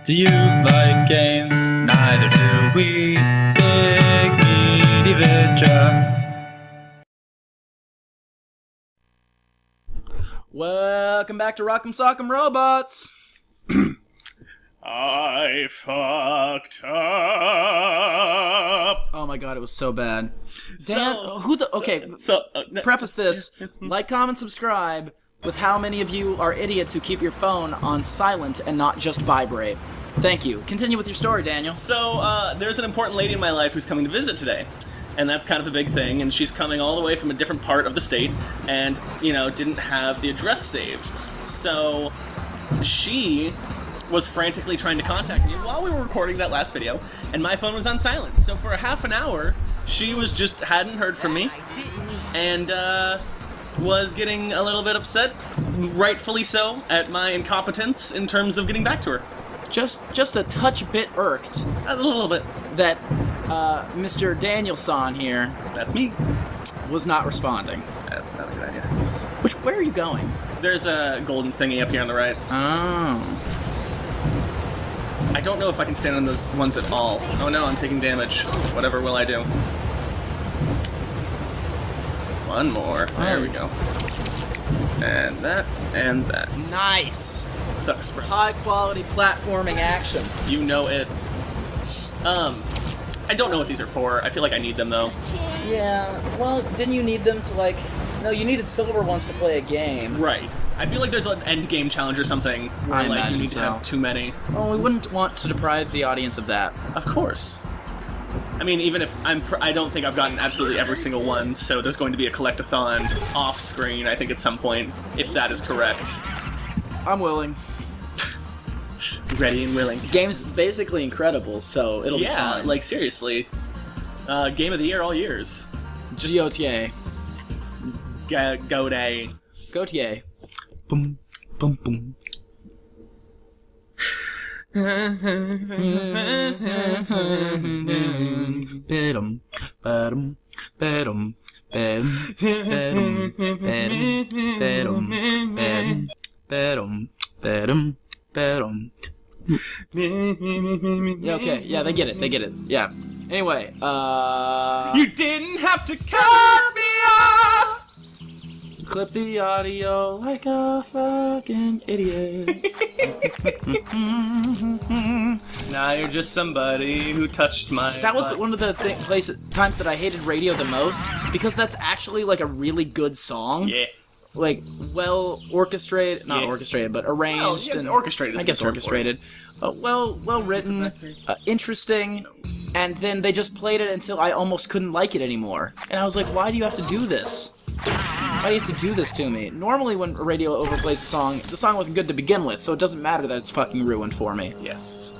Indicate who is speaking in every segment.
Speaker 1: Do you like games? Neither do we. Big Meaty Vidya.
Speaker 2: Welcome back to Rock'em Sock'em Robots.
Speaker 3: I fucked up.
Speaker 2: Oh my god, it was so bad. Dan, preface this. Like, comment, subscribe with how many of you are idiots who keep your phone on silent and not just vibrate. Thank you. Continue with your story, Daniel.
Speaker 3: So, there's an important lady in my life who's coming to visit today. And that's kind of a big thing, and she's coming all the way from a different part of the state, and, didn't have the address saved. So, she was frantically trying to contact me while we were recording that last video, and my phone was on silent. So for a half an hour, she was hadn't heard from me, and, was getting a little bit upset, rightfully so, at my incompetence in terms of getting back to her.
Speaker 2: Just a touch bit irked.
Speaker 3: A little bit.
Speaker 2: That, Mr. Danielson here...
Speaker 3: That's me.
Speaker 2: ...was not responding.
Speaker 3: That's not a good idea.
Speaker 2: Where are you going?
Speaker 3: There's a golden thingy up here on the right.
Speaker 2: Oh.
Speaker 3: I don't know if I can stand on those ones at all. Oh no, I'm taking damage. Whatever will I do? One more. There we go. And that, and that.
Speaker 2: Nice!
Speaker 3: Duck sprint.
Speaker 2: High quality platforming action.
Speaker 3: You know it. I don't know what these are for. I feel like I need them though.
Speaker 2: Yeah, well, didn't you need them to No, you needed silver ones to play a game.
Speaker 3: Right. I feel like there's an end game challenge or something where
Speaker 2: I
Speaker 3: you
Speaker 2: imagine
Speaker 3: need to
Speaker 2: so.
Speaker 3: have too many.
Speaker 2: Well, we wouldn't want to deprive the audience of that.
Speaker 3: Of course. I mean, even if I don't think I've gotten absolutely every single one, so there's going to be a collect-a-thon off-screen, I think, at some point, if that is correct.
Speaker 2: I'm willing.
Speaker 3: Ready and willing.
Speaker 2: The game's basically incredible, so it'll be fine.
Speaker 3: Yeah, seriously. Game of the year all years.
Speaker 2: GOTA.
Speaker 3: Goday.
Speaker 2: Gautier. Boom, boom, boom. Bedum, bedum, bedum, bedum, bedum, bedum, bedum, bedum. Yeah, okay, yeah, they get it, yeah. Anyway,
Speaker 3: You didn't have to cut me off!
Speaker 2: Clip the audio like a fucking idiot.
Speaker 3: Now you're just somebody who touched my
Speaker 2: That was
Speaker 3: butt.
Speaker 2: one of the times that I hated radio the most, because that's actually a really good song.
Speaker 3: Yeah.
Speaker 2: Well orchestrated, not orchestrated, but arranged and
Speaker 3: orchestrated.
Speaker 2: I guess orchestrated. Well written, interesting, and then they just played it until I almost couldn't like it anymore. And I was like, why do you have to do this? Why do you have to do this to me? Normally when a radio overplays a song, the song wasn't good to begin with, so it doesn't matter that it's fucking ruined for me.
Speaker 3: Yes.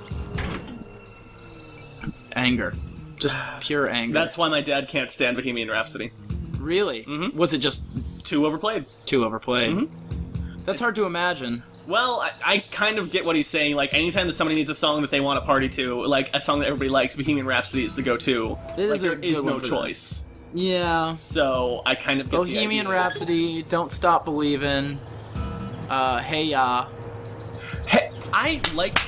Speaker 2: Anger. Just pure anger.
Speaker 3: That's why my dad can't stand Bohemian Rhapsody.
Speaker 2: Really?
Speaker 3: Mm-hmm.
Speaker 2: Was it just
Speaker 3: Too overplayed.
Speaker 2: too overplayed?
Speaker 3: Mm-hmm.
Speaker 2: That's hard to imagine.
Speaker 3: Well, I kind of get what he's saying. Anytime that somebody needs a song that they want to party to, a song that everybody likes, Bohemian Rhapsody is the go-to. There is no choice.
Speaker 2: Yeah.
Speaker 3: So, I kind of get
Speaker 2: Bohemian
Speaker 3: the idea.
Speaker 2: Rhapsody, Don't Stop Believin', Hey Ya.
Speaker 3: Hey, I like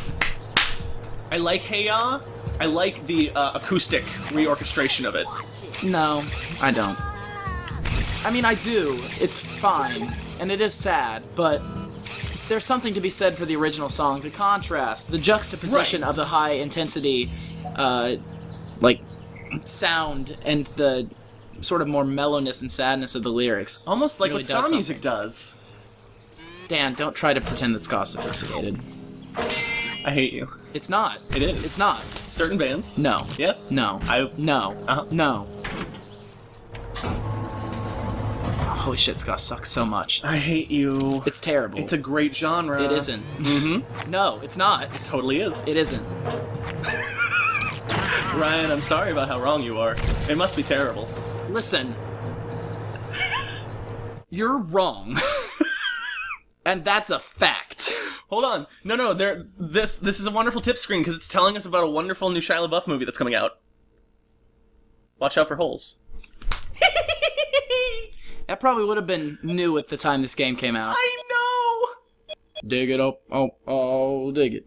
Speaker 3: Hey Ya. I like the acoustic reorchestration of it.
Speaker 2: No, I don't. I mean, I do. It's fine, and it is sad, but there's something to be said for the original song. The contrast, the juxtaposition of the high intensity, sound and the sort of more mellowness and sadness of the lyrics.
Speaker 3: Almost like
Speaker 2: really
Speaker 3: what ska music does.
Speaker 2: Dan, don't try to pretend that ska's sophisticated.
Speaker 3: I hate you.
Speaker 2: It's not.
Speaker 3: It is.
Speaker 2: It's not.
Speaker 3: Certain bands.
Speaker 2: No.
Speaker 3: Yes?
Speaker 2: No. No.
Speaker 3: Uh-huh.
Speaker 2: No. Holy shit, ska sucks so much.
Speaker 3: I hate you.
Speaker 2: It's terrible.
Speaker 3: It's a great genre.
Speaker 2: It isn't.
Speaker 3: Mm-hmm.
Speaker 2: No, it's not.
Speaker 3: It totally is.
Speaker 2: It isn't.
Speaker 3: Ryan, I'm sorry about how wrong you are. It must be terrible.
Speaker 2: Listen. You're wrong. And that's a fact.
Speaker 3: Hold on. No, this is a wonderful tip screen because it's telling us about a wonderful new Shia LaBeouf movie that's coming out. Watch out for holes.
Speaker 2: That probably would have been new at the time this game came out.
Speaker 3: I know!
Speaker 2: Dig it up, oh, dig it.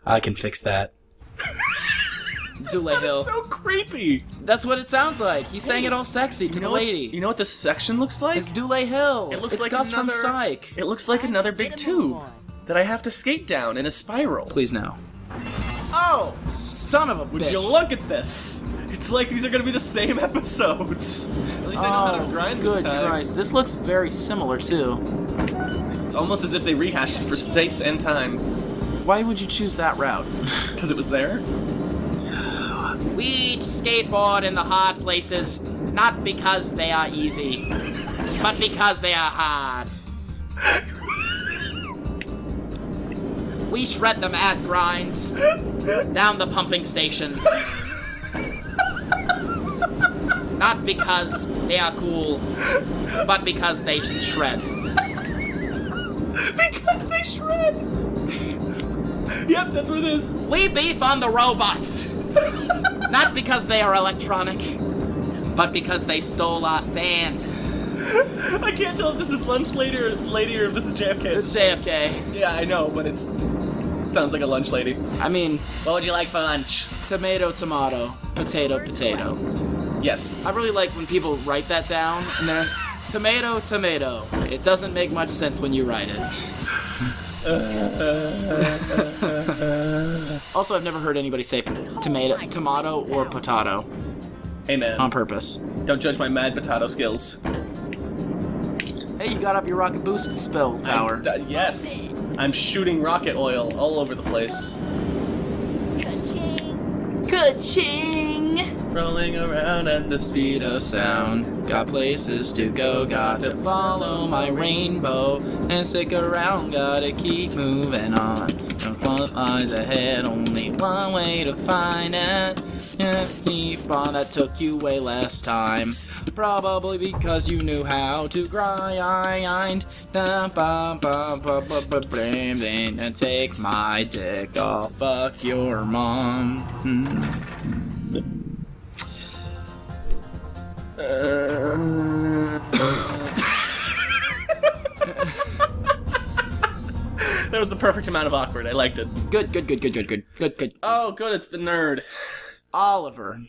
Speaker 2: I can fix that. Dule Hill.
Speaker 3: So creepy.
Speaker 2: That's what it sounds like. He's saying it all sexy to the lady.
Speaker 3: You know what this section looks like?
Speaker 2: It's Dule Hill.
Speaker 3: It looks
Speaker 2: it's
Speaker 3: like
Speaker 2: Gus
Speaker 3: another,
Speaker 2: from Psych.
Speaker 3: It looks like another big tube that I have to skate down in a spiral.
Speaker 2: Please no.
Speaker 3: Oh!
Speaker 2: Son of a bitch.
Speaker 3: Would you look at this? It's like these are going to be the same episodes. At least I know how to grind this time.
Speaker 2: Good Christ. This looks very similar, too.
Speaker 3: It's almost as if they rehashed it for space and time.
Speaker 2: Why would you choose that route?
Speaker 3: Because it was there?
Speaker 2: We skateboard in the hard places, not because they are easy, but because they are hard. We shred the mad grinds down the pumping station. Not because they are cool, but because they can shred.
Speaker 3: Because they shred! Yep, that's what it is.
Speaker 2: We beef on the robots. Not because they are electronic, but because they stole our sand.
Speaker 3: I can't tell if this is lunch lady or if this is JFK.
Speaker 2: It's JFK.
Speaker 3: Yeah, I know, but it sounds like a lunch lady.
Speaker 2: I mean,
Speaker 3: what would you like for lunch?
Speaker 2: Tomato, tomato, potato, potato.
Speaker 3: Yes.
Speaker 2: I really like when people write that down, and they're tomato, tomato. It doesn't make much sense when you write it. Also, I've never heard anybody say tomato or potato.
Speaker 3: Hey, man.
Speaker 2: On purpose.
Speaker 3: Don't judge my mad potato skills.
Speaker 2: Hey, you got up your rocket boost spell power.
Speaker 3: Yes. I'm shooting rocket oil all over the place.
Speaker 2: Ka-ching!
Speaker 3: Rolling around at the
Speaker 2: Speed of sound, got places to go, got to follow my rainbow, and stick around, gotta keep moving on. No front lines ahead, only one way to find it. Yes, keep on, that took you way less time. Probably because you knew how to grind. And take my dick, oh fuck your mom.
Speaker 3: That was the perfect amount of awkward. I liked it.
Speaker 2: Good.
Speaker 3: Oh, good. It's the nerd.
Speaker 2: Oliver,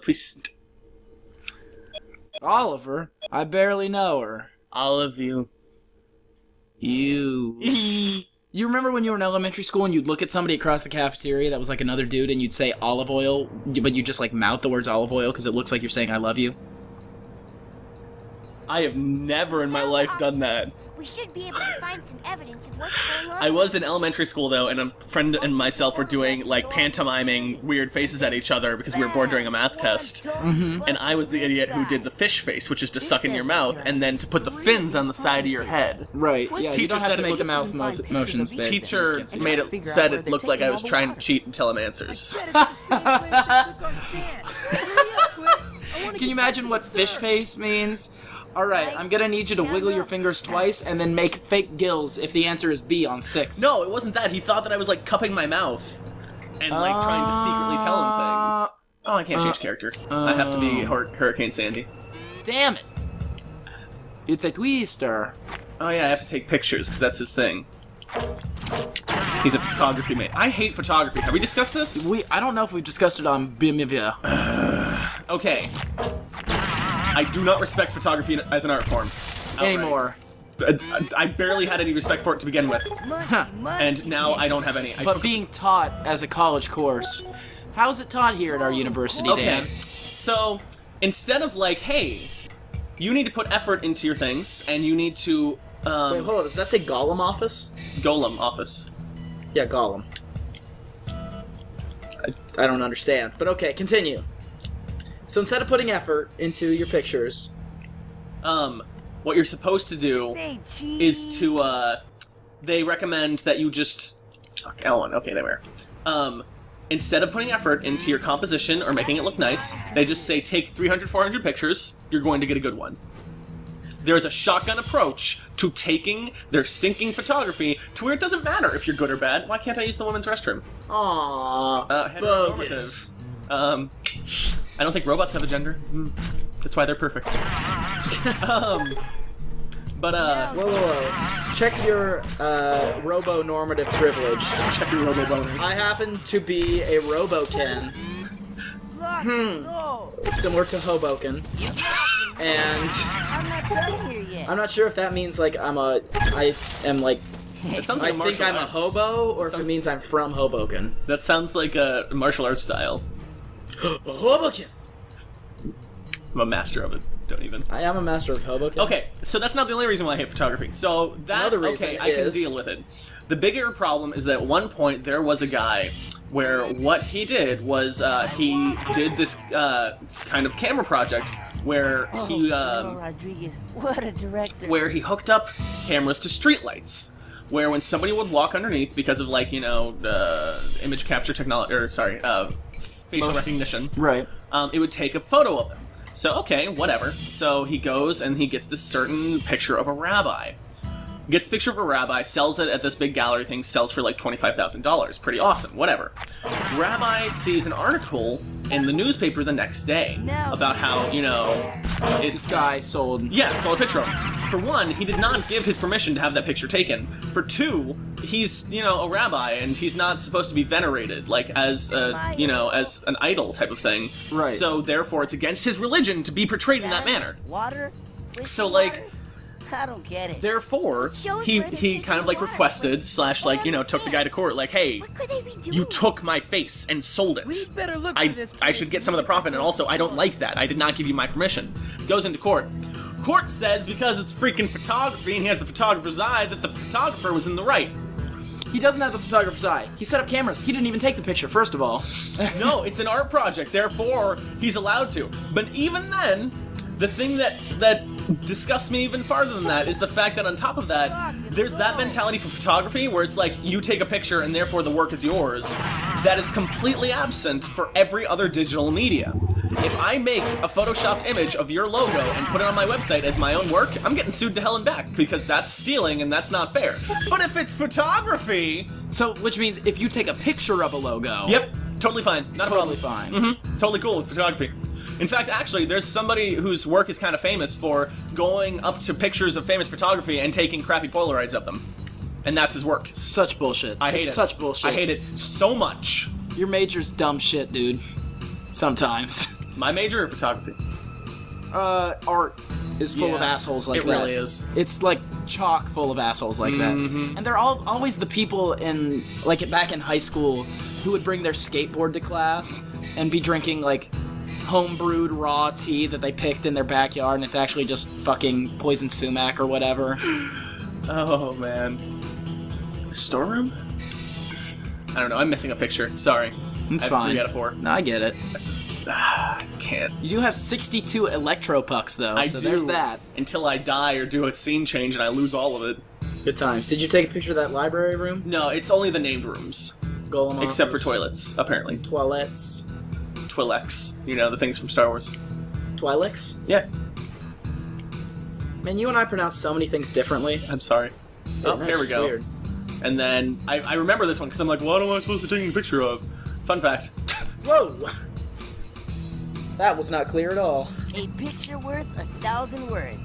Speaker 3: twist.
Speaker 2: Oliver? I barely know her.
Speaker 3: All of you.
Speaker 2: You. You remember when you were in elementary school and you'd look at somebody across the cafeteria that was like another dude and you'd say olive oil, but you just like mouth the words olive oil because it looks like you're saying I love you?
Speaker 3: I have never in my life done that.
Speaker 4: We should be able to find some evidence of what's going on.
Speaker 3: I was in elementary school though, and a friend and myself were doing like pantomiming weird faces at each other because we were bored during a math test. And I was the idiot who did the fish face, which is to suck in your mouth and then to put the fins on the side of your head.
Speaker 2: Right. Yeah, you
Speaker 3: Teacher
Speaker 2: don't have
Speaker 3: said
Speaker 2: to
Speaker 3: it
Speaker 2: make the
Speaker 3: looked-
Speaker 2: mouse motions.
Speaker 3: Teacher said it looked like I was trying to cheat and tell him answers.
Speaker 2: Can you imagine what fish face means? Alright, I'm gonna need you to wiggle your fingers twice and then make fake gills if the answer is B on 6.
Speaker 3: No, it wasn't that. He thought that I was like cupping my mouth and like trying to secretly tell him things. Oh, I can't change character. I have to be Hurricane Sandy.
Speaker 2: Damn it! It's a twister.
Speaker 3: Oh yeah, I have to take pictures because that's his thing. He's a photography man. I hate photography. Have we discussed this?
Speaker 2: I don't know if we've discussed it on Bimivia.
Speaker 3: Okay. I do not respect photography as an art form.
Speaker 2: Anymore.
Speaker 3: I barely had any respect for it to begin with. And now I don't have any.
Speaker 2: But being taught as a college course. How's it taught here at our university, Dan?
Speaker 3: So, instead of like, hey, you need to put effort into your things, and you need to,
Speaker 2: Wait, hold on, does that say Gollum office?
Speaker 3: Golem office.
Speaker 2: Yeah, Gollum. I don't understand, but okay, continue. So instead of putting effort into your pictures...
Speaker 3: what you're supposed to do is to, they recommend that you just... Fuck, Ellen, okay, there we are. Instead of putting effort into your composition or making it look nice, they just say take 300, 400 pictures, you're going to get a good one. There's a shotgun approach to taking their stinking photography to where it doesn't matter if you're good or bad. Why can't I use the women's restroom?
Speaker 2: Aww, bogus.
Speaker 3: I don't think robots have a gender. That's why they're perfect. But
Speaker 2: Whoa. Check your robo-normative privilege.
Speaker 3: check your robo boners.
Speaker 2: I happen to be a Robokin, similar to Hoboken, and
Speaker 5: I'm not done here yet.
Speaker 2: I'm not sure if that means like I am like
Speaker 3: It sounds
Speaker 2: I
Speaker 3: like
Speaker 2: think I'm a hobo, or if it means I'm from Hoboken.
Speaker 3: That sounds like a martial arts style.
Speaker 2: Hoboken.
Speaker 3: I'm a master of it. Don't even.
Speaker 2: I am a master of Hoboken.
Speaker 3: Okay, so that's not the only reason why I hate photography. So that,
Speaker 2: Another reason
Speaker 3: okay, I can
Speaker 2: is-
Speaker 3: deal with it. The bigger problem is that at one point there was a guy where what he did was he did this kind of camera project where he
Speaker 5: Rodriguez, what a director.
Speaker 3: where he hooked up cameras to streetlights. Where when somebody would walk underneath because of like image capture technology or facial recognition,
Speaker 2: Right.
Speaker 3: it would take a photo of them. So, okay, whatever. So he goes and he gets this certain picture of a rabbi. Gets the picture of a rabbi, sells it at this big gallery thing, sells for like $25,000. Pretty awesome, whatever. Rabbi sees an article in the newspaper the next day about how,
Speaker 2: This guy sold.
Speaker 3: yeah, sold a picture of him. For one, he did not give his permission to have that picture taken. For two, he's, a rabbi and he's not supposed to be venerated, like as as an idol type of thing.
Speaker 2: Right.
Speaker 3: So therefore, it's against his religion to be portrayed in that manner.
Speaker 5: Water?
Speaker 3: So, like,
Speaker 5: Waters? I don't get it.
Speaker 3: Therefore,
Speaker 4: Show us
Speaker 3: he
Speaker 4: where they're
Speaker 3: he
Speaker 4: taking
Speaker 3: kind of like
Speaker 4: water.
Speaker 3: requested took the guy to court, like, hey,
Speaker 4: What could they be doing?
Speaker 3: you took my face and sold it.
Speaker 5: We better look
Speaker 3: I
Speaker 5: for this
Speaker 3: I should get some of the profit, and also I don't like that. I did not give you my permission. Goes into court. Court says because it's freaking photography and he has the photographer's eye that the photographer was in the right.
Speaker 2: He doesn't have the photographer's eye. He set up cameras. He didn't even take the picture, first of all.
Speaker 3: No, it's an art project, therefore he's allowed to. But even then, the thing that disgusts me even farther than that is the fact that on top of that, there's that mentality for photography where it's like you take a picture and therefore the work is yours. That is completely absent for every other digital media. If I make a photoshopped image of your logo and put it on my website as my own work, I'm getting sued to hell and back because that's stealing and that's not fair. But if it's photography,
Speaker 2: So, which means if you take a picture of a logo.
Speaker 3: yep, totally fine. Not a
Speaker 2: Totally
Speaker 3: problem.
Speaker 2: fine.
Speaker 3: Mm-hmm. Totally cool with photography. In fact, actually, there's somebody whose work is kind of famous for going up to pictures of famous photography and taking crappy Polaroids of them. And that's his work.
Speaker 2: Such bullshit.
Speaker 3: I hate
Speaker 2: It's
Speaker 3: it.
Speaker 2: such bullshit.
Speaker 3: I hate it so much.
Speaker 2: Your major's dumb shit, dude. Sometimes.
Speaker 3: My major or photography?
Speaker 2: Art is full of
Speaker 3: Yeah,
Speaker 2: assholes like
Speaker 3: it
Speaker 2: that.
Speaker 3: really is.
Speaker 2: It's like chock full of assholes like that. And they're always the people in, like, back in high school who would bring their skateboard to class and be drinking, like, home-brewed raw tea that they picked in their backyard, and it's actually just fucking poison sumac or whatever.
Speaker 3: Oh, man. Storeroom? I don't know. I'm missing a picture. Sorry.
Speaker 2: It's
Speaker 3: I have
Speaker 2: fine.
Speaker 3: 3 out of 4.
Speaker 2: No, I get it.
Speaker 3: Can't.
Speaker 2: You do have 62 electropucks, though,
Speaker 3: I
Speaker 2: so
Speaker 3: do.
Speaker 2: there's that.
Speaker 3: Until I die or do a scene change and I lose all of it.
Speaker 2: Good times. Did you take a picture of that library room?
Speaker 3: No, it's only the named rooms.
Speaker 2: Golem
Speaker 3: Except for
Speaker 2: office,
Speaker 3: toilets, apparently.
Speaker 2: Toilettes.
Speaker 3: Twi'leks. The things from Star Wars.
Speaker 2: Twi'leks?
Speaker 3: Yeah.
Speaker 2: Man, you and I pronounce so many things differently.
Speaker 3: I'm sorry. Oh,
Speaker 2: That's
Speaker 3: here we
Speaker 2: just
Speaker 3: go.
Speaker 2: Weird.
Speaker 3: And then I remember this one because I'm like, what am I supposed to be taking a picture of? Fun fact.
Speaker 2: Whoa! That was not clear at all.
Speaker 5: A picture worth 1,000 words.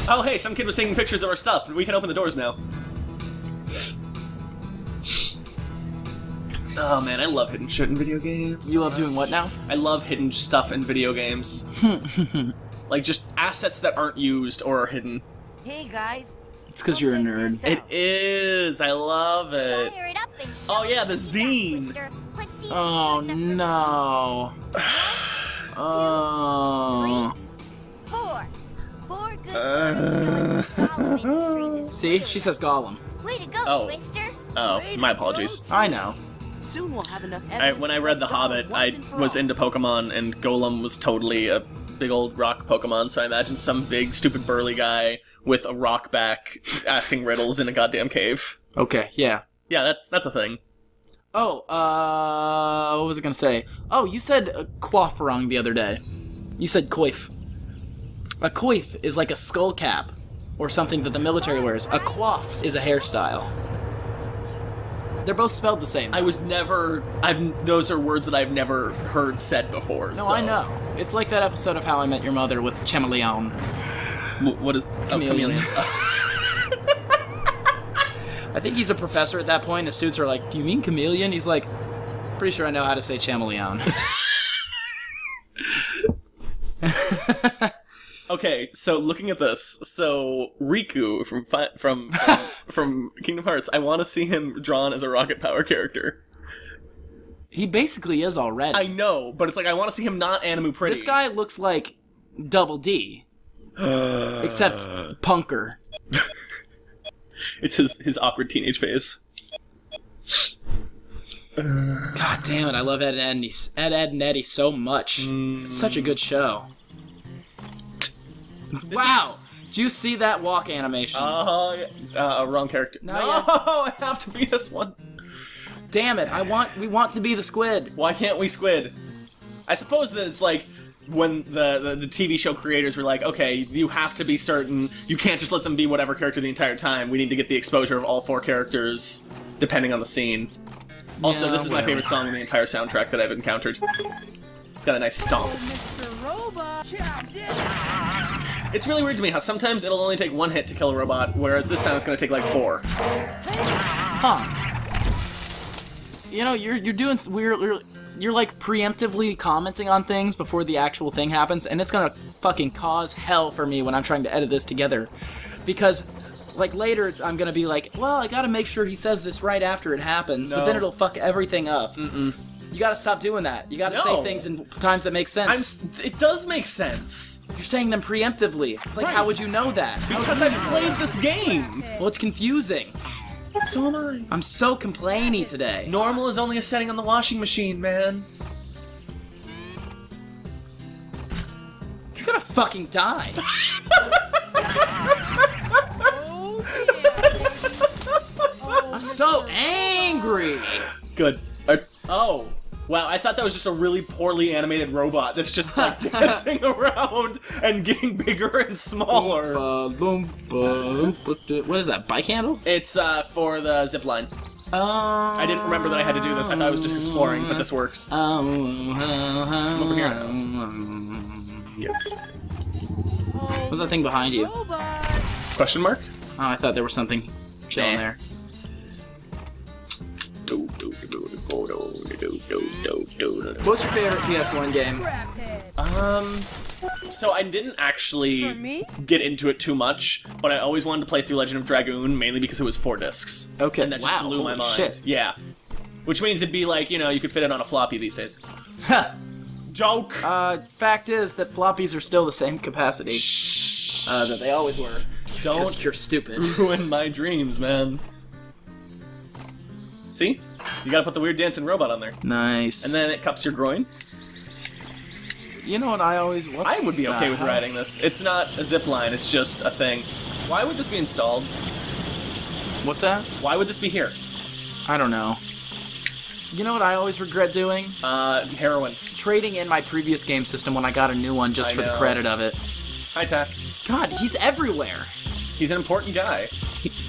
Speaker 3: Oh, hey, some kid was taking pictures of our stuff. We can open the doors now. Oh man, I love hidden shit in video games.
Speaker 2: You love doing what now?
Speaker 3: I love hidden stuff in video games. Like just assets that aren't used or are hidden.
Speaker 5: Hey guys.
Speaker 2: It's because you're a
Speaker 5: check
Speaker 2: nerd.
Speaker 5: this
Speaker 3: It
Speaker 5: out.
Speaker 3: is. I love it.
Speaker 4: Fire it up and show
Speaker 3: Oh, yeah,
Speaker 4: us
Speaker 3: the
Speaker 4: what you got,
Speaker 3: zine.
Speaker 4: Twister. Let's see if
Speaker 2: Oh
Speaker 4: you got enough
Speaker 2: no. Oh.
Speaker 4: for 4 good words. Gollum Industries is
Speaker 2: See,
Speaker 4: really
Speaker 2: she says Gollum.
Speaker 4: Way to go,
Speaker 3: Oh.
Speaker 4: Twister.
Speaker 3: Oh, my apologies.
Speaker 2: I know.
Speaker 5: Soon we'll have enough
Speaker 3: When I read The Hobbit, I was into Pokemon, and Golem was totally a big old rock Pokemon, so I imagined some big, stupid, burly guy with a rock back asking riddles in a goddamn cave.
Speaker 2: Okay, yeah.
Speaker 3: Yeah, that's a thing.
Speaker 2: Oh, what was I gonna say? Oh, you said coif wrong the other day. You said coif. A coif is like a skull cap, or something that the military wears. A coif is a hairstyle. They're both spelled the same.
Speaker 3: Those are words that I've never heard said before.
Speaker 2: No,
Speaker 3: so.
Speaker 2: I know. It's like that episode of How I Met Your Mother with Chameleon.
Speaker 3: What is
Speaker 2: Chameleon. I think he's a professor at that point. His students are like, "Do you mean chameleon?" He's like, "Pretty sure I know how to say chameleon."
Speaker 3: Okay, so looking at this, so Riku from Kingdom Hearts, I want to see him drawn as a Rocket Power character.
Speaker 2: He basically is already.
Speaker 3: I know, but it's like I want to see him not Animu pretty.
Speaker 2: This guy looks like Double D, except punker.
Speaker 3: It's his awkward teenage phase.
Speaker 2: God damn it! I love Ed and Eddie so much. It's such a good show. Wow! Did you see that walk animation?
Speaker 3: Wrong character.
Speaker 2: No,
Speaker 3: I have to be this one.
Speaker 2: Damn it! We want to be the squid.
Speaker 3: Why can't we squid? I suppose that it's like when the TV show creators were like, okay, you have to be certain. You can't just let them be whatever character the entire time. We need to get the exposure of all 4 characters, depending on the scene. Also,
Speaker 2: Yeah,
Speaker 3: this is my
Speaker 2: whatever.
Speaker 3: favorite song in the entire soundtrack that I've encountered. It's got a nice stomp. It's really weird to me how sometimes it'll only take 1 hit to kill a robot, whereas this time it's going to take like 4.
Speaker 2: Huh. You know, you're doing weird. You're like preemptively commenting on things before the actual thing happens, and it's gonna fucking cause hell for me when I'm trying to edit this together, because like later I'm gonna be like, well, I gotta make sure he says this right after it happens, but then it'll fuck everything up. You gotta stop doing that. You gotta say things in times that make sense.
Speaker 3: It does make sense.
Speaker 2: You're saying them preemptively. It's like,
Speaker 3: Right.
Speaker 2: how would you know that?
Speaker 3: Because I've played this game.
Speaker 2: Well, it's confusing.
Speaker 3: So am I.
Speaker 2: I'm so complainy today.
Speaker 3: Normal is only a setting on the washing machine, man.
Speaker 2: You're gonna fucking die. I'm so angry.
Speaker 3: Good. Oh. Wow, I thought that was just a really poorly animated robot that's just like dancing around and getting bigger and smaller.
Speaker 2: What is that, bike handle?
Speaker 3: It's for the zipline. I didn't remember that I had to do this. I thought I was just exploring, but this works. Over here now. Yes.
Speaker 2: What's that thing behind you?
Speaker 3: Question mark?
Speaker 2: Oh, I thought there was something chilling there. What was your favorite PS1 game?
Speaker 3: So I didn't actually get into it too much, but I always wanted to play through Legend of Dragoon, mainly because it was 4 discs.
Speaker 2: Okay,
Speaker 3: And that just
Speaker 2: wow,
Speaker 3: blew my
Speaker 2: holy
Speaker 3: mind.
Speaker 2: shit.
Speaker 3: Yeah. Which means it'd be like, you know, you could fit it on a floppy these days.
Speaker 2: Ha!
Speaker 3: Joke!
Speaker 2: Fact is that floppies are still the same capacity that they always were.
Speaker 3: Don't
Speaker 2: 'Cause you're stupid.
Speaker 3: ruin my dreams, man. See? You gotta put the weird dancing robot on there.
Speaker 2: Nice.
Speaker 3: And then it cups your groin.
Speaker 2: You know what I always...
Speaker 3: I would be okay with riding this. It's not a zipline, it's just a thing. Why would this be installed?
Speaker 2: What's that?
Speaker 3: Why would this be here?
Speaker 2: I don't know. You know what I always regret doing?
Speaker 3: Heroin.
Speaker 2: Trading in my previous game system when I got a new one just
Speaker 3: I
Speaker 2: for the
Speaker 3: know.
Speaker 2: credit of it.
Speaker 3: Hi, Tack.
Speaker 2: God, he's everywhere.
Speaker 3: He's an important guy.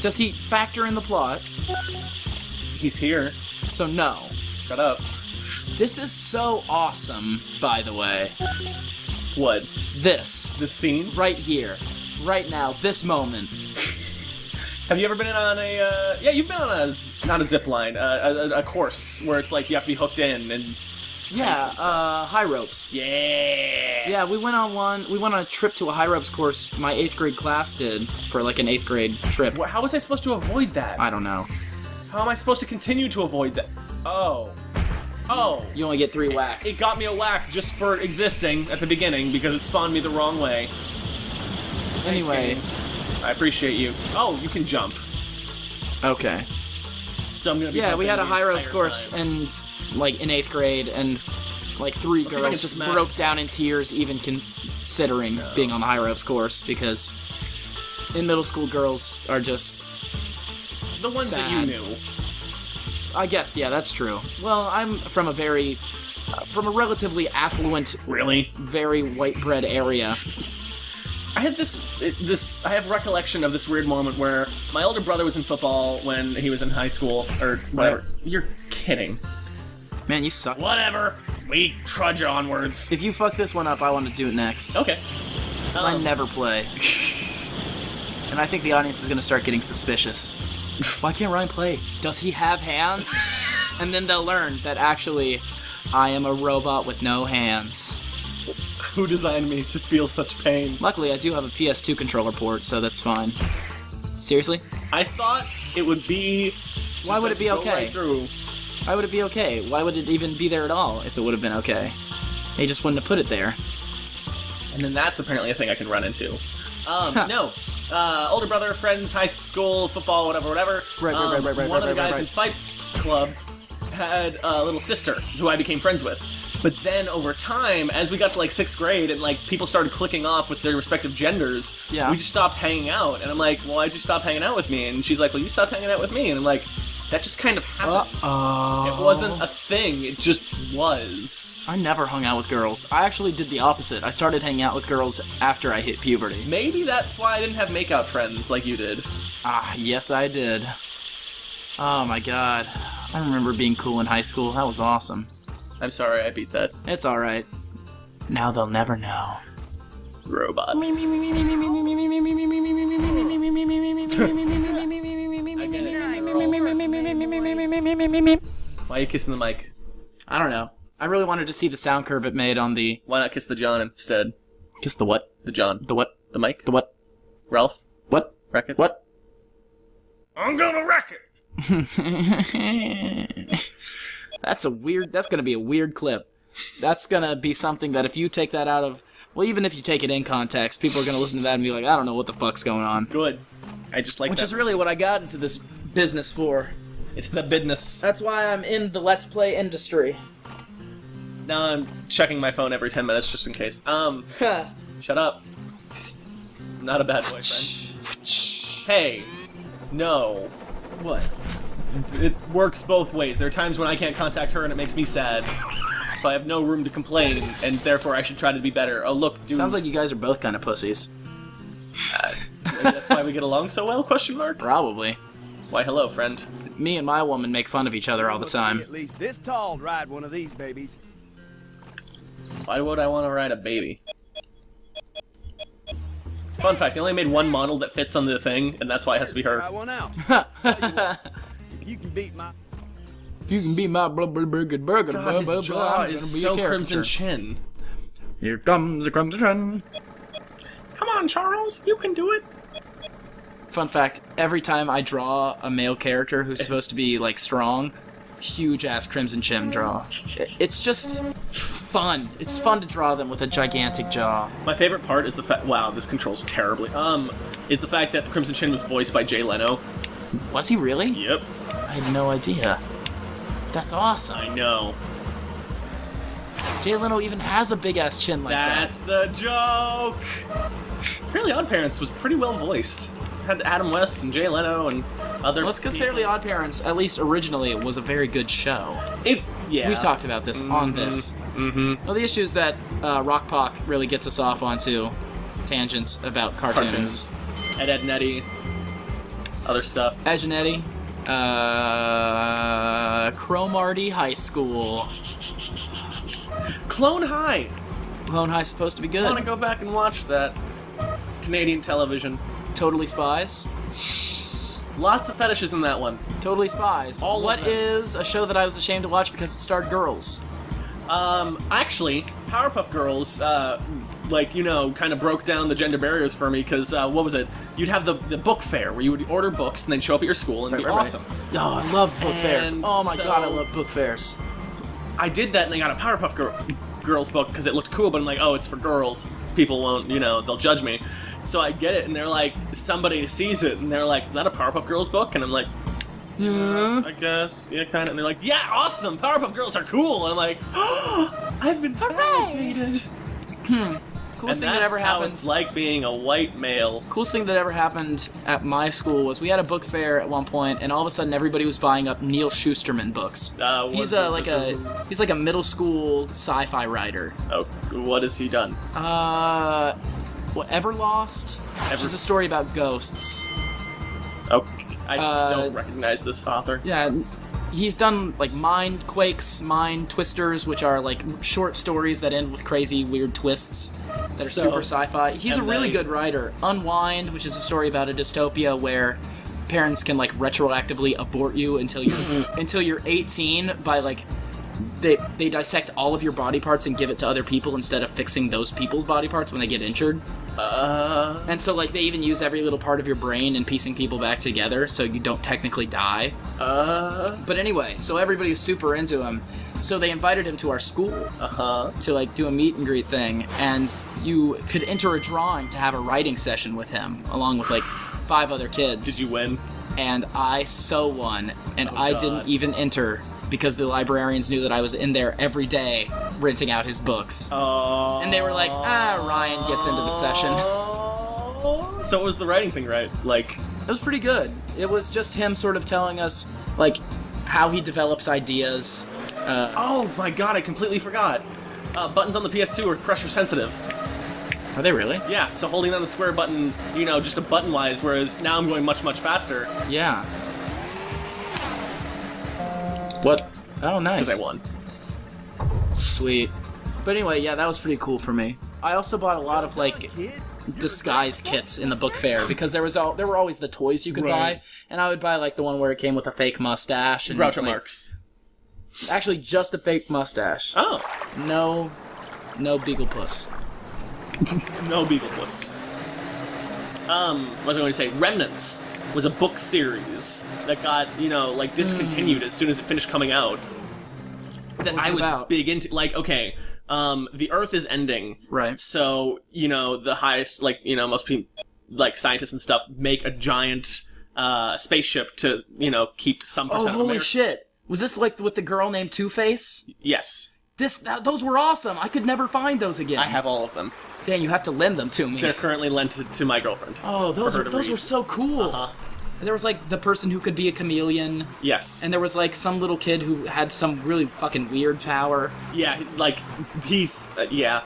Speaker 2: Does he factor in the plot?
Speaker 3: He's here.
Speaker 2: So no.
Speaker 3: Shut up.
Speaker 2: This is so awesome, by the way.
Speaker 3: What?
Speaker 2: This.
Speaker 3: This scene?
Speaker 2: Right here. Right now. This moment.
Speaker 3: Have you ever been on a, yeah, you've been on not a zip line, a course where it's like you have to be hooked in and...
Speaker 2: Yeah, high ropes.
Speaker 3: Yeah!
Speaker 2: Yeah, we went on a trip to a high ropes course my 8th grade class did for like an 8th grade trip.
Speaker 3: How was I supposed to avoid that?
Speaker 2: I don't know.
Speaker 3: How am I supposed to continue to avoid that? Oh. Oh.
Speaker 2: You only get 3 whacks.
Speaker 3: It got me a whack just for existing at the beginning because it spawned me the wrong way.
Speaker 2: Anyway.
Speaker 3: I appreciate you. Oh, you can jump.
Speaker 2: Okay.
Speaker 3: So I'm gonna be
Speaker 2: Yeah, we
Speaker 3: jumping
Speaker 2: had a
Speaker 3: the
Speaker 2: high ropes
Speaker 3: entire
Speaker 2: course,
Speaker 3: time.
Speaker 2: and like in 8th grade, and like 3
Speaker 3: see if I can
Speaker 2: girls just
Speaker 3: smack.
Speaker 2: broke down in tears, even considering being on the high ropes course, because in middle school, girls are just
Speaker 3: The ones that you
Speaker 2: sad.
Speaker 3: knew.
Speaker 2: I guess, yeah, that's true. Well, I'm from a relatively affluent,
Speaker 3: Really?
Speaker 2: very white bread area.
Speaker 3: I had I have recollection of this weird moment where my older brother was in football when he was in high school, or whatever. You're kidding.
Speaker 2: Man, you suck.
Speaker 3: Whatever. We trudge onwards.
Speaker 2: If you fuck this one up, I want to do it next.
Speaker 3: Okay.
Speaker 2: 'Cause I never play. And I think the audience is going to start getting suspicious. Why can't Ryan play? Does he have hands? And then they'll learn that actually, I am a robot with no hands.
Speaker 3: Who designed me to feel such pain?
Speaker 2: Luckily, I do have a PS2 controller port, so that's fine. Seriously?
Speaker 3: I thought it would be...
Speaker 2: Why would it be
Speaker 3: go
Speaker 2: okay?
Speaker 3: right through.
Speaker 2: Why would it be okay? Why would it even be there at all if it would have been okay? They just wouldn't have put it there.
Speaker 3: And then that's apparently a thing I can run into. No. Older brother, friends, high school, football, whatever.
Speaker 2: Right.
Speaker 3: One of the guys in Fight Club had a little sister who I became friends with. But then over time, as we got to like 6th grade and like people started clicking off with their respective genders,
Speaker 2: Yeah.
Speaker 3: we just stopped hanging out. And I'm like, well, why'd you stop hanging out with me? And she's like, well, you stopped hanging out with me. And I'm like, that just kind of happened.
Speaker 2: Uh-oh.
Speaker 3: It wasn't a thing, it just was.
Speaker 2: I never hung out with girls. I actually did the opposite. I started hanging out with girls after I hit puberty.
Speaker 3: Maybe that's why I didn't have makeout friends like you did.
Speaker 2: Ah, yes I did. Oh my god. I remember being cool in high school. That was awesome.
Speaker 3: I'm sorry I beat that
Speaker 2: It's alright. Now they'll never know.
Speaker 3: robot. Why are you kissing the mic?
Speaker 2: I don't know. I really wanted to see the sound curve it made on the...
Speaker 3: Why not kiss the John instead?
Speaker 2: Kiss the what?
Speaker 3: The John.
Speaker 2: The what?
Speaker 3: The mic?
Speaker 2: The what?
Speaker 3: Ralph?
Speaker 2: What?
Speaker 3: Wreck it?
Speaker 2: What?
Speaker 3: I'm gonna wreck it!
Speaker 2: That's gonna be a weird clip. That's gonna be something that if you take that out of... Well, even if you take it in context, people are gonna listen to that and be like, I don't know what the fuck's going on.
Speaker 3: Good. I just like
Speaker 2: Which
Speaker 3: that.
Speaker 2: is really what I got into this business for.
Speaker 3: It's the business.
Speaker 2: That's why I'm in the Let's Play industry.
Speaker 3: Now I'm checking my phone every 10 minutes just in case. Shut up. I'm not a bad boyfriend. Hey. No.
Speaker 2: What?
Speaker 3: It works both ways. There are times when I can't contact her and it makes me sad. So I have no room to complain, and therefore I should try to be better. Oh, look, dude.
Speaker 2: Sounds like you guys are both kind of pussies.
Speaker 3: Maybe that's why we get along so well, question mark?
Speaker 2: Probably.
Speaker 3: Why, hello, friend.
Speaker 2: Me and my woman make fun of each other all the time.
Speaker 6: At least this tall to ride one of these babies.
Speaker 3: Why would I want to ride a baby? Fun fact, they only made one model that fits on the thing, and that's why it has to be her.
Speaker 6: Try one out. Tell you what, if you can beat my...
Speaker 2: You can be my burger,
Speaker 3: God, his jaw is so Crimson Chin.
Speaker 2: Here comes the Crimson Chin.
Speaker 3: Come on, Charles, you can do it.
Speaker 2: Fun fact, every time I draw a male character who's supposed to be, like, strong, huge-ass Crimson Chin draw. It's just fun. It's fun to draw them with a gigantic jaw.
Speaker 3: My favorite part is the fact... Wow, this controls terribly. Is the fact that Crimson Chin was voiced by Jay Leno.
Speaker 2: Was he really?
Speaker 3: Yep.
Speaker 2: I had no idea. That's awesome.
Speaker 3: I know.
Speaker 2: Jay Leno even has a big-ass chin like
Speaker 3: That's
Speaker 2: that.
Speaker 3: the joke! Fairly Odd Parents was pretty well voiced. Had Adam West and Jay Leno and other
Speaker 2: Well, it's because
Speaker 3: people.
Speaker 2: Fairly Odd Parents, at least originally, was a very good show.
Speaker 3: Yeah.
Speaker 2: We've talked about this on this.
Speaker 3: Mm-hmm.
Speaker 2: Well, the issue is that Rock Pock really gets us off onto tangents about cartoons.
Speaker 3: Ed, Ed, and Eddie. Other stuff.
Speaker 2: Edge and Eddie. Cromartie High School.
Speaker 3: Clone High!
Speaker 2: Clone High's supposed to be
Speaker 3: I want to
Speaker 2: good.
Speaker 3: go back and watch that. Canadian television.
Speaker 2: Totally Spies.
Speaker 3: Lots of fetishes in that one.
Speaker 2: Totally Spies.
Speaker 3: All of
Speaker 2: What
Speaker 3: them.
Speaker 2: is a show that I was ashamed to watch because it starred girls?
Speaker 3: Actually, Powerpuff Girls, kind of broke down the gender barriers for me, because, what was it? You'd have the book fair, where you would order books and then show up at your school, and it'd be awesome.
Speaker 2: Oh, I love book fairs.
Speaker 3: And
Speaker 2: Oh my
Speaker 3: so-
Speaker 2: god, I love book fairs.
Speaker 3: I did that, and I got a Powerpuff Girls book, because it looked cool, but I'm like, oh, it's for girls. People won't, they'll judge me. So I get it, and they're like, somebody sees it, and they're like, is that a Powerpuff Girls book? And I'm like, yeah, I guess, yeah, kind of. And they're like, yeah, awesome, Powerpuff Girls are cool. And I'm like, oh, I've been validated.
Speaker 2: Coolest
Speaker 3: And
Speaker 2: thing that
Speaker 3: that's
Speaker 2: ever
Speaker 3: how
Speaker 2: happened.
Speaker 3: it's like being a white male.
Speaker 2: Coolest thing that ever happened at my school was we had a book fair at one point, and all of a sudden everybody was buying up Neil Shusterman books. He's like a middle school sci-fi writer.
Speaker 3: Oh, what has he done?
Speaker 2: Everlost? Which is a story about ghosts.
Speaker 3: Oh, I don't recognize this author.
Speaker 2: Yeah, he's done like Mind Quakes, Mind Twisters, which are like short stories that end with crazy, weird twists that are super sci-fi. He's a
Speaker 3: and
Speaker 2: really
Speaker 3: they-
Speaker 2: good writer. Unwind, which is a story about a dystopia where parents can like retroactively abort you until you're 18 by like they dissect all of your body parts and give it to other people instead of fixing those people's body parts when they get injured. And so like they even use every little part of your brain and piecing people back together so you don't technically die. But anyway, so everybody was super into him. So they invited him to our school to like do a meet and greet thing, and you could enter a drawing to have a writing session with him along with like 5 other kids.
Speaker 3: Did you win?
Speaker 2: And I so won, and I
Speaker 3: God.
Speaker 2: didn't even enter because the librarians knew that I was in there every day renting out his books. And they were like, Ryan gets into the session.
Speaker 3: So what was the writing thing, right? Like,
Speaker 2: It was pretty good. It was just him sort of telling us like how he develops ideas.
Speaker 3: oh my god, I completely forgot. Buttons on the PS2 are pressure sensitive.
Speaker 2: Are they really?
Speaker 3: Yeah, so holding down the square button, you know, just a button-wise, whereas now I'm going much, much faster.
Speaker 2: Yeah. What? Oh, nice.
Speaker 3: Because I won.
Speaker 2: Sweet. But anyway, yeah, that was pretty cool for me. I also bought a lot of like disguise kits in the book fair because there were always the toys you could buy, and I would buy like the one where it came with a fake mustache and
Speaker 3: Groucho
Speaker 2: like,
Speaker 3: Marx.
Speaker 2: Actually, just a fake mustache.
Speaker 3: Oh.
Speaker 2: No Beaglepuss.
Speaker 3: No Beaglepuss. What was I going to say? Remnants was a book series that got, you know, like discontinued as soon as it finished coming out. That
Speaker 2: What's
Speaker 3: I
Speaker 2: it
Speaker 3: was
Speaker 2: about?
Speaker 3: big into. Like, okay, the Earth is ending.
Speaker 2: Right.
Speaker 3: So, you know, the highest, like, you know, most people, like scientists and stuff, make a giant spaceship to, you know, keep some
Speaker 2: Oh,
Speaker 3: percent of
Speaker 2: holy
Speaker 3: America.
Speaker 2: shit! Was this like with the girl named Two-Face?
Speaker 3: Yes.
Speaker 2: Those were awesome. I could never find those again.
Speaker 3: I have all of them.
Speaker 2: Dan, you have to lend them to me.
Speaker 3: They're currently lent to my girlfriend.
Speaker 2: Oh, those
Speaker 3: for her to
Speaker 2: were
Speaker 3: read.
Speaker 2: so cool. And there was like the person who could be a chameleon,
Speaker 3: Yes.
Speaker 2: and there was like some little kid who had some really fucking weird power.
Speaker 3: Yeah, like, he's... yeah.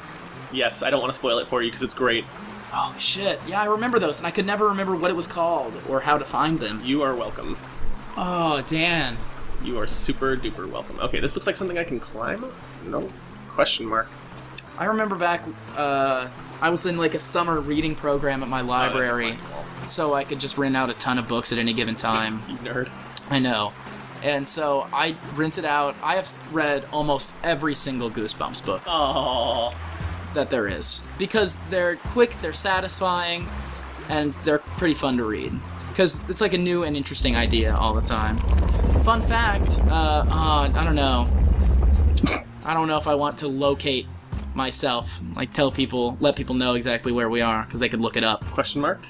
Speaker 3: Yes, I don't want to spoil it for you because it's great.
Speaker 2: Oh shit! Yeah, I remember those, and I could never remember what it was called or how to find them.
Speaker 3: You are welcome.
Speaker 2: Oh, Dan.
Speaker 3: You are super duper welcome. Okay, this looks like something I can climb up? No? Question mark.
Speaker 2: I remember back, I was in like a summer reading program at my library,
Speaker 3: Oh, that's
Speaker 2: so I could just rent out a ton of books at any given time.
Speaker 3: you nerd.
Speaker 2: I know. And so I rented out, I have read almost every single Goosebumps book
Speaker 3: Oh,
Speaker 2: that there is. Because they're quick, they're satisfying, and they're pretty fun to read. Because it's like a new and interesting idea all the time. Fun fact, I don't know. I don't know if I want to locate myself, like let people know exactly where we are, because they could look it up.
Speaker 3: question mark?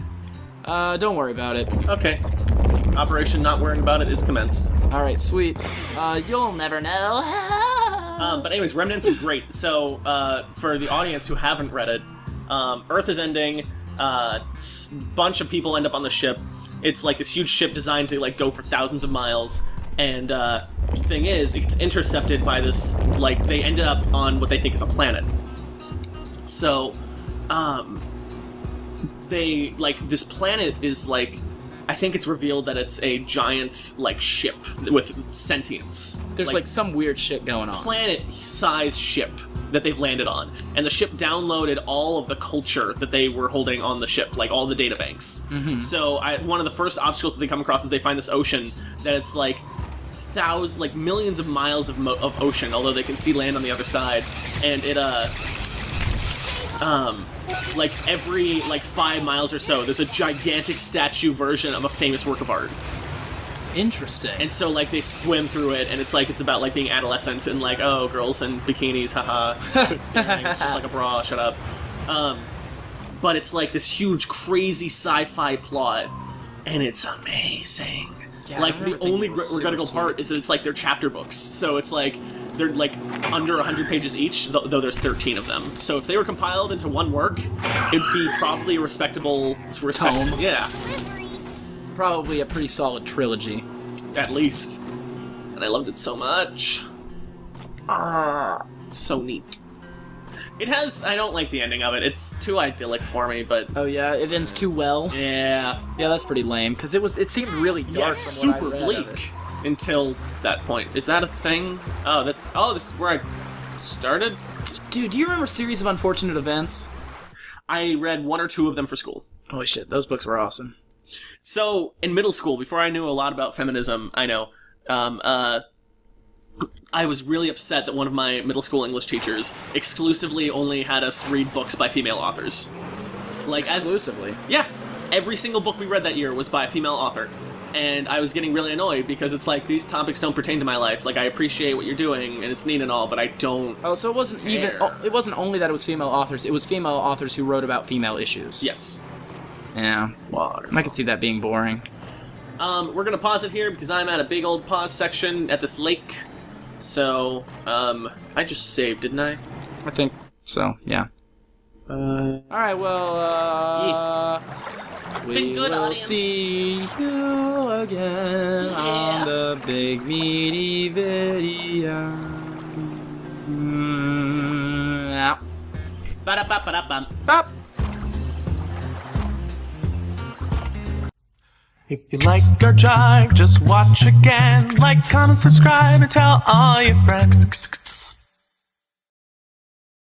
Speaker 2: Don't worry about it.
Speaker 3: Okay. Operation Not Worrying About It is commenced.
Speaker 2: Alright, sweet. You'll never know.
Speaker 3: But anyways, Remnants is great. So, for the audience who haven't read it, Earth is ending, bunch of people end up on the ship. It's like this huge ship designed to like go for thousands of miles, and thing is, it's intercepted by this, like, they ended up on what they think is a planet. So, they, like, this planet is like, I think it's revealed that it's a giant, like, ship with sentience.
Speaker 2: There's like some weird shit going on.
Speaker 3: Planet-sized ship that they've landed on, and the ship downloaded all of the culture that they were holding on the ship, like all the data banks. So one of the first obstacles that they come across is they find this ocean that it's like millions of miles of ocean, although they can see land on the other side, and it like every 5 miles or so, there's a gigantic statue version of a famous work of art.
Speaker 2: Interesting.
Speaker 3: And so, like, they swim through it, and it's about, like, being adolescent, and, like, oh, girls in bikinis, haha. It's just like a bra, shut up. But it's, like, this huge, crazy sci-fi plot, and it's amazing.
Speaker 2: Yeah, I
Speaker 3: Like,
Speaker 2: remember
Speaker 3: the
Speaker 2: thinking
Speaker 3: only
Speaker 2: it was
Speaker 3: regrettable
Speaker 2: super
Speaker 3: part
Speaker 2: sweet.
Speaker 3: is that it's, like, they're chapter books. So it's, like, they're, like, under 100 pages each, though there's 13 of them. So if they were compiled into one work, it'd be probably a respectable...
Speaker 2: Tome.
Speaker 3: Yeah.
Speaker 2: Probably a pretty solid trilogy.
Speaker 3: At least. And I loved it so much. So neat. It has... I don't like the ending of it. It's too idyllic for me, but...
Speaker 2: Oh yeah, it ends too well.
Speaker 3: Yeah.
Speaker 2: Yeah, that's pretty lame, because it seemed really dark from
Speaker 3: super
Speaker 2: what I read of it.
Speaker 3: bleak until that point. Is that a thing? Oh, this is where I started?
Speaker 2: Dude, do you remember Series of Unfortunate Events?
Speaker 3: I read 1 or 2 of them for school.
Speaker 2: Holy shit, those books were awesome.
Speaker 3: So, in middle school, before I knew a lot about feminism, I was really upset that one of my middle school English teachers exclusively only had us read books by female authors. Like
Speaker 2: Exclusively?
Speaker 3: Yeah. Every single book we read that year was by a female author. And I was getting really annoyed because it's like, these topics don't pertain to my life. Like, I appreciate what you're doing, and it's neat and all, but I don't
Speaker 2: Oh, so it wasn't even...
Speaker 3: care.
Speaker 2: Oh, it wasn't only that it was female authors, it was female authors who wrote about female issues.
Speaker 3: Yes.
Speaker 2: Yeah.
Speaker 3: Water.
Speaker 2: I could see that being boring.
Speaker 3: We're gonna pause it here because I'm at a big old pause section at this lake. So, I just saved, didn't I?
Speaker 2: I think so, yeah. Alright, well,
Speaker 3: been
Speaker 2: we
Speaker 3: good,
Speaker 2: will
Speaker 3: audience.
Speaker 2: see you again on the big meaty video. Yeah.
Speaker 3: Ba-da-ba-ba-da-bum.
Speaker 2: Bop.
Speaker 1: If you like our jive, just watch again. Like, comment, subscribe, and tell all your friends.